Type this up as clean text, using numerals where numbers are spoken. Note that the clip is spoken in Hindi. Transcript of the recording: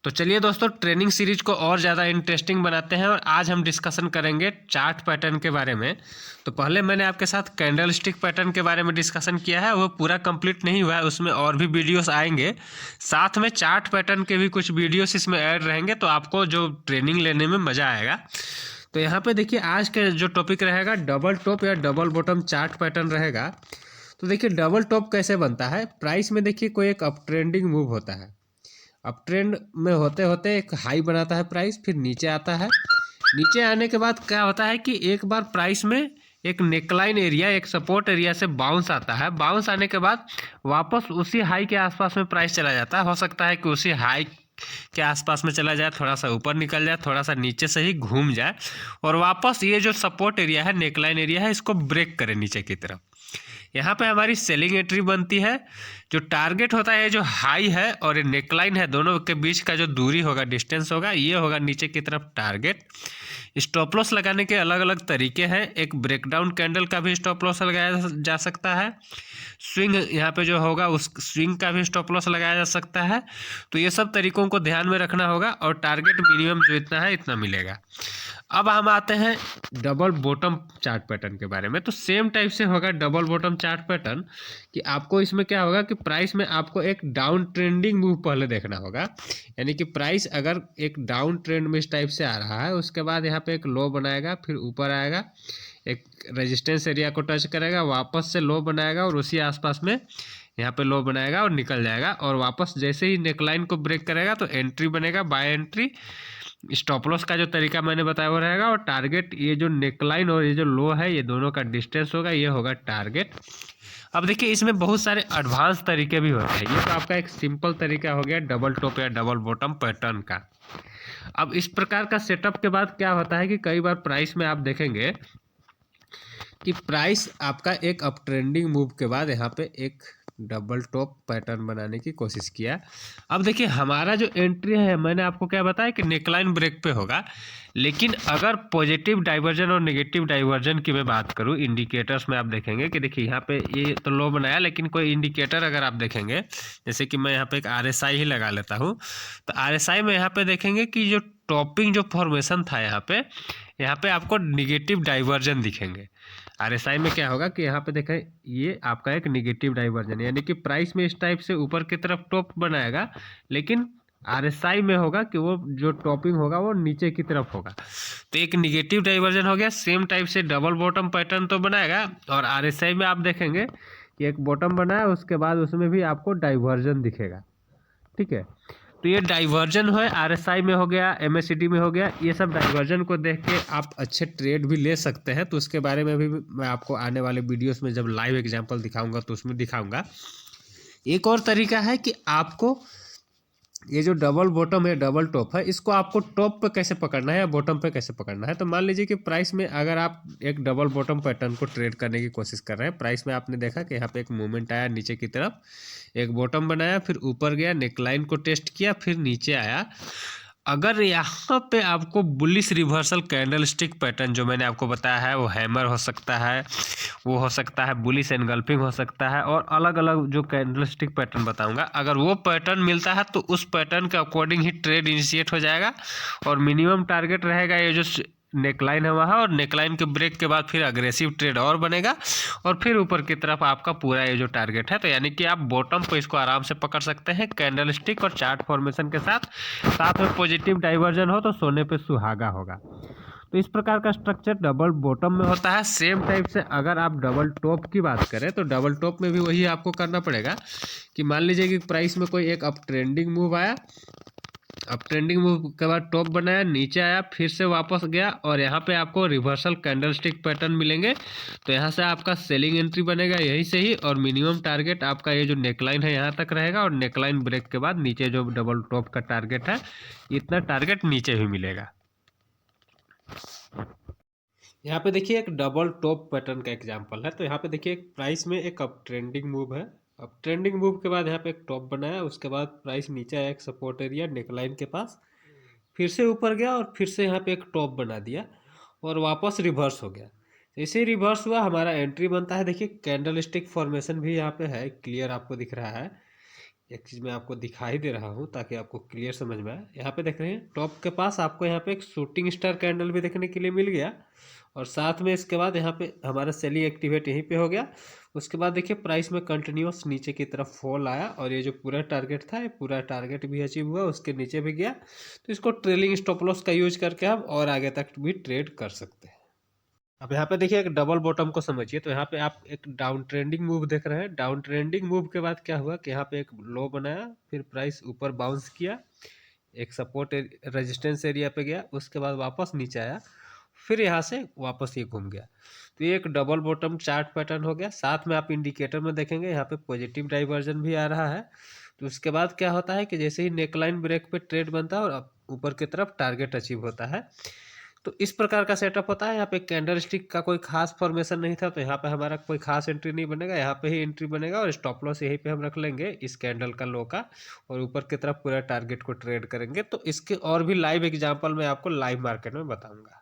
तो चलिए दोस्तों, ट्रेनिंग सीरीज को और ज़्यादा इंटरेस्टिंग बनाते हैं और आज हम डिस्कशन करेंगे चार्ट पैटर्न के बारे में। तो पहले मैंने आपके साथ कैंडल स्टिक पैटर्न के बारे में डिस्कशन किया है, वो पूरा कंप्लीट नहीं हुआ है, उसमें और भी वीडियोस आएंगे। साथ में चार्ट पैटर्न के भी कुछ वीडियोस इसमें ऐड रहेंगे, तो आपको जो ट्रेनिंग लेने में मज़ा आएगा। तो यहाँ पे देखिए, आज का जो टॉपिक रहेगा डबल टॉप या डबल बॉटम चार्ट पैटर्न रहेगा। तो देखिए, डबल टॉप कैसे बनता है। प्राइस में देखिए कोई एक अप ट्रेंडिंग मूव होता है, अप ट्रेंड में होते होते एक हाई बनाता है प्राइस, फिर नीचे आता है। नीचे आने के बाद क्या होता है कि एक बार प्राइस में एक नेकलाइन एरिया, एक सपोर्ट एरिया से बाउंस आता है। बाउंस आने के बाद वापस उसी हाई के आसपास में प्राइस चला जाता है। हो सकता है कि उसी हाई के आसपास में चला जाए, थोड़ा सा ऊपर निकल जाए, थोड़ा सा नीचे से ही घूम जाए और वापस ये जो सपोर्ट एरिया है, नेकलाइन एरिया है, इसको ब्रेक करे नीचे की तरफ। यहाँ पे हमारी सेलिंग एंट्री बनती है। जो टारगेट होता है, जो हाई है और ये नेकलाइन है, दोनों के बीच का जो दूरी होगा, डिस्टेंस होगा, ये होगा नीचे की तरफ टारगेट। स्टॉप लॉस लगाने के अलग अलग तरीके हैं। एक ब्रेकडाउन कैंडल का भी स्टॉप लॉस लगाया जा सकता है। स्विंग यहाँ पे जो होगा, उस स्विंग का भी स्टॉप लॉस लगाया जा सकता है। तो ये सब तरीकों को ध्यान में रखना होगा और टारगेट मिनिमम जो इतना है इतना मिलेगा। अब हम आते हैं डबल बॉटम चार्ट पैटर्न के बारे में। तो सेम टाइप से होगा डबल बॉटम चार्ट पैटर्न कि आपको इसमें क्या होगा कि प्राइस में आपको एक डाउन ट्रेंडिंग मूव पहले देखना होगा। यानी कि प्राइस अगर एक डाउन ट्रेंड में इस टाइप से आ रहा है, उसके बाद यहाँ पे एक लो बनाएगा, फिर ऊपर आएगा, एक रेजिस्टेंस एरिया को टच करेगा, वापस से लो बनाएगा और उसी आसपास में यहाँ पे लो बनाएगा और निकल जाएगा। और वापस जैसे ही नेकलाइन को ब्रेक करेगा तो एंट्री बनेगा, बाय एंट्री। स्टॉप लॉस का जो तरीका मैंने बताया वो रहेगा और टारगेट, ये जो नेकलाइन और ये जो लो है, ये दोनों का डिस्टेंस होगा, ये होगा टारगेट। अब देखिए, इसमें बहुत सारे एडवांस तरीके भी होते हैं। ये तो आपका एक सिंपल तरीका हो गया डबल टॉप या डबल बॉटम पैटर्न का। अब इस प्रकार का सेटअप के बाद क्या होता है कि कई बार प्राइस में आप देखेंगे कि प्राइस आपका एक अप ट्रेंडिंग मूव के बाद यहाँ पे एक डबल टॉप पैटर्न बनाने की कोशिश किया। अब देखिए, हमारा जो एंट्री है, मैंने आपको क्या बताया कि नेकलाइन ब्रेक पे होगा। लेकिन अगर पॉजिटिव डाइवर्जन और नेगेटिव डाइवर्जन की मैं बात करूं, इंडिकेटर्स में आप देखेंगे कि देखिए यहाँ पे ये तो लो बनाया, लेकिन कोई इंडिकेटर अगर आप देखेंगे, जैसे कि मैं यहाँ पे एक RSI ही लगा लेता हूँ, तो RSI में यहाँ पे देखेंगे कि जो टॉपिंग जो फॉर्मेशन था, यहाँ पे आपको निगेटिव डाइवर्जन दिखेंगे। RSI में क्या होगा कि यहाँ पे देखें, ये आपका एक निगेटिव डाइवर्जन, यानी कि प्राइस में इस टाइप से ऊपर की तरफ टॉप बनाएगा, लेकिन RSI में होगा कि वो जो टॉपिंग होगा वो नीचे की तरफ होगा। तो एक निगेटिव डाइवर्जन हो गया। सेम टाइप से डबल बॉटम पैटर्न तो बनाएगा और RSI में आप देखेंगे कि एक बॉटम बनाया, उसके बाद उसमें भी आपको डाइवर्जन दिखेगा। ठीक है, तो ये डाइवर्जन है, RSI में हो गया, MACD में हो गया। ये सब डाइवर्जन को देख के आप अच्छे ट्रेड भी ले सकते हैं। तो उसके बारे में भी मैं आपको आने वाले वीडियोस में जब लाइव एग्जांपल दिखाऊंगा तो उसमें दिखाऊंगा। एक और तरीका है कि आपको ये जो डबल बॉटम है, डबल टॉप है, इसको आपको टॉप पे कैसे पकड़ना है या बॉटम पे कैसे पकड़ना है। तो मान लीजिए कि प्राइस में अगर आप एक डबल बॉटम पैटर्न को ट्रेड करने की कोशिश कर रहे हैं, प्राइस में आपने देखा कि यहाँ पे एक मूवमेंट आया नीचे की तरफ, एक बॉटम बनाया, फिर ऊपर गया, नेकलाइन को टेस्ट किया, फिर नीचे आया। अगर यहाँ पे आपको bullish reversal candle stick pattern जो मैंने आपको बताया है, वो हैमर हो सकता है, वो हो सकता है बुलिश एनगल्फिंग हो सकता है, और अलग अलग जो कैंडल स्टिक पैटर्न बताऊंगा, अगर वो पैटर्न मिलता है तो उस पैटर्न के अकॉर्डिंग ही ट्रेड इनिशिएट हो जाएगा। और मिनिमम टारगेट रहेगा ये जो नेकलाइन है वहाँ, और नेकलाइन के ब्रेक के बाद फिर अग्रेसिव ट्रेड और बनेगा और फिर ऊपर की तरफ आपका पूरा ये जो टारगेट है। तो यानी कि आप बॉटम पे इसको आराम से पकड़ सकते हैं कैंडल स्टिक और चार्ट फॉर्मेशन के साथ। साथ में पॉजिटिव डाइवर्जन हो तो सोने पे सुहागा होगा। तो इस प्रकार का स्ट्रक्चर डबल बॉटम में होता है। सेम टाइप से अगर आप डबल टॉप की बात करें तो डबल टॉप में भी वही आपको करना पड़ेगा कि मान लीजिए कि प्राइस में कोई एक अप ट्रेंडिंग मूव आया, अब ट्रेंडिंग मूव के बाद टॉप बनाया, नीचे आया, फिर से वापस गया और यहाँ पे आपको रिवर्सल कैंडलस्टिक पैटर्न मिलेंगे। तो यहाँ से आपका सेलिंग एंट्री बनेगा यहीं से ही, और मिनिमम टारगेट आपका ये जो नेकलाइन है यहाँ तक रहेगा, और नेकलाइन ब्रेक के बाद नीचे जो डबल टॉप का टारगेट है, इतना टारगेट नीचे भी मिलेगा। यहाँ पे देखिए एक डबल टॉप पैटर्न का एग्जांपल है। तो यहाँ पे देखिए एक प्राइस में एक अप ट्रेंडिंग मूव है, अब ट्रेंडिंग मूव के बाद यहाँ पे एक टॉप बनाया, उसके बाद प्राइस नीचे आया एक सपोर्ट एरिया नेकलाइन के पास, फिर से ऊपर गया और फिर से यहाँ पे एक टॉप बना दिया और वापस रिवर्स हो गया। जैसे ही रिवर्स हुआ हमारा एंट्री बनता है। देखिए कैंडल स्टिक फॉर्मेशन भी यहाँ पे है, क्लियर आपको दिख रहा है। एक चीज़ मैं आपको दिखाई दे रहा हूँ ताकि आपको क्लियर समझ में आए। यहाँ पे देख रहे हैं टॉप के पास आपको यहाँ पे एक शूटिंग स्टार कैंडल भी देखने के लिए मिल गया, और साथ में इसके बाद यहाँ पे हमारा सेलिंग एक्टिवेट यहीं पे हो गया। उसके बाद देखिए प्राइस में कंटिन्यूस नीचे की तरफ फॉल आया, और ये जो पूरा टारगेट था, ये पूरा टारगेट भी अचीव हुआ, उसके नीचे भी गया। तो इसको ट्रेलिंग स्टॉप लॉस का यूज करके हम और आगे तक भी ट्रेड कर सकते हैं। अब यहाँ पे देखिए एक डबल बॉटम को समझिए। तो यहाँ पे आप एक डाउन ट्रेंडिंग मूव देख रहे हैं। डाउन ट्रेंडिंग मूव के बाद क्या हुआ कि यहाँ पे एक लो बनाया, फिर प्राइस ऊपर बाउंस किया, एक सपोर्ट रेजिस्टेंस एरिया पे गया, उसके बाद वापस नीचे आया, फिर यहाँ से वापस ये घूम गया। तो ये एक डबल बॉटम चार्ट पैटर्न हो गया। साथ में आप इंडिकेटर में देखेंगे यहाँ पे पॉजिटिव डाइवर्जन भी आ रहा है। तो उसके बाद क्या होता है कि जैसे ही नेकलाइन ब्रेक पे ट्रेड बनता है और ऊपर की तरफ टारगेट अचीव होता है, तो इस प्रकार का सेटअप होता है। यहाँ पे कैंडल स्टिक का कोई खास फॉर्मेशन नहीं था, तो यहाँ पे हमारा कोई खास एंट्री नहीं बनेगा, यहाँ पे ही एंट्री बनेगा और स्टॉप लॉस यहीं पे हम रख लेंगे इस कैंडल का लो का, और ऊपर की तरफ पूरा टारगेट को ट्रेड करेंगे। तो इसके और भी लाइव एग्जांपल मैं आपको लाइव मार्केट में बताऊंगा।